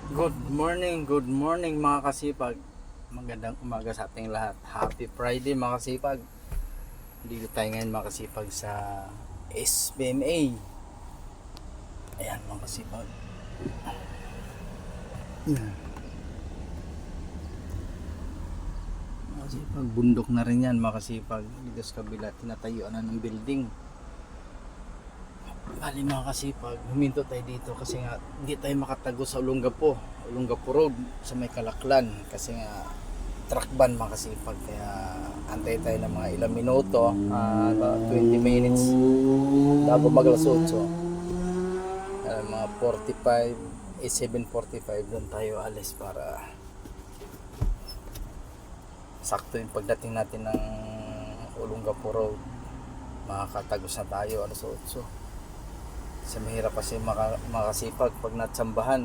Good morning mga kasipag. Magandang umaga sa ating lahat. Happy Friday mga kasipag. Dito tayo ngayon mga kasipag sa SBMA. Ayan mga kasipag. Yan. Mga kasipag, bundok na rin yan mga kasipag. Dito sa kabila, tinatayuan na ng building. Bali mga kasipag, huminto tayo dito kasi nga hindi tayo makatago sa Olongapo Road sa may Kalaklan kasi nga truck ban mga kasipag, kaya antay tayo ng mga ilang minuto, 20 minutes bago mag alas 8, mga 45, 7:45 doon tayo alis para sakto yung pagdating natin ng Olongapo Road, makakatagos na tayo alas 8. Sa mahirap kasi makasipag pag natsambahan,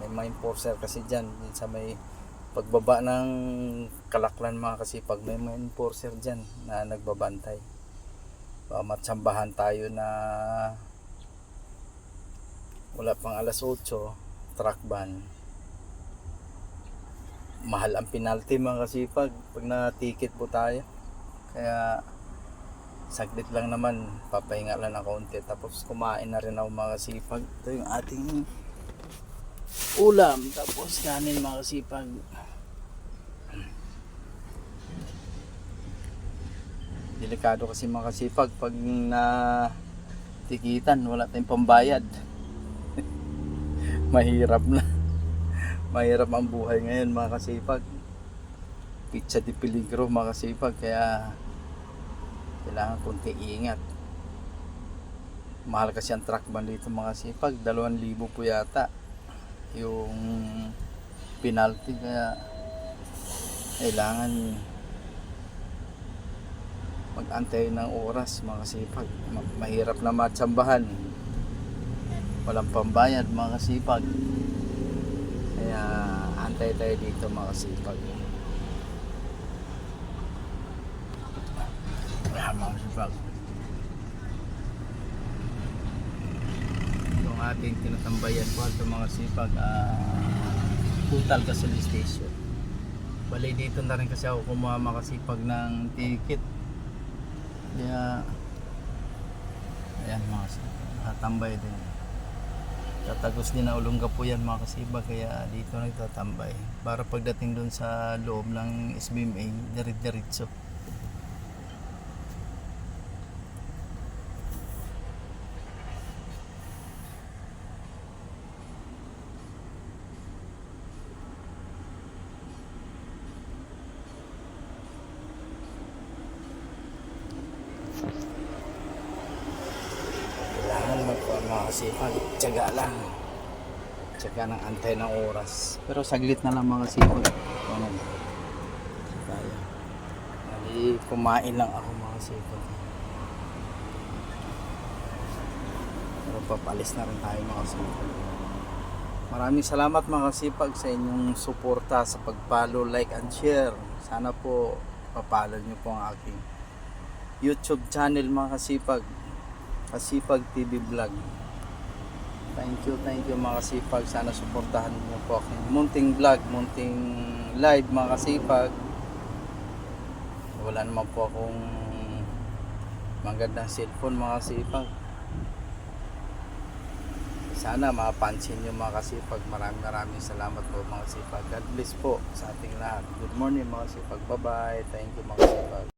may mga enforcer kasi dyan sa may pagbaba ng Kalaklan mga kasipag, may mga enforcer dyan na nagbabantay. Matsambahan tayo na wala pang alas 8, truck ban, mahal ang penalty mga kasipag pag na-ticket po tayo. Kaya saglit lang naman, papahinga lang na kaunti, tapos kumain na rin ako mga kasipag. Ito yung ating ulam, tapos kanin mga kasipag. Delikado kasi mga kasipag pag na tikitan, wala tayong pambayad. Mahirap na, mahirap ang buhay ngayon mga kasipag. Pizza de peligro mga kasipag, kaya kailangan konti ingat. Mahal kasi ang truck ban dito mga sipag, 2,000 po yata yung penalty, kaya kailangan mag-antay ng oras mga sipag. Mahirap na matsambahan, walang pambayad mga sipag, kaya antay tayo dito mga sipag. Mga sipag, yung ating tinatambayan po ito mga sipag, Total Gasoline Station. Bali dito na rin kasi ako kumuha mga sipag ng ticket, kaya ayan mga sipag, nakatambay din. Tatagos din na Olongapo yan mga kasipag, kaya dito nagtatambay para pagdating dun sa loob ng SBMA, diretso. Mga kasipag, tiyaga lang, tiyaga ng antay ng oras, pero saglit na lang mga kasipag. Kaya kumain lang ako mga kasipag, pero papalis na rin tayo mga kasipag. Maraming salamat mga kasipag sa inyong suporta, sa pag-follow, like and share. Sana po papalo nyo po ang aking YouTube channel mga kasipag, Kasipag TV Vlog. Thank you mga kasipag. Sana suportahan niyo po aking munting vlog, munting live mga kasipag. Wala naman po akong magandang cellphone mga kasipag. Sana mapansin niyo mga kasipag. Maraming salamat po mga kasipag. God bless po sa ating lahat. Good morning mga kasipag. Bye bye. Thank you mga kasipag.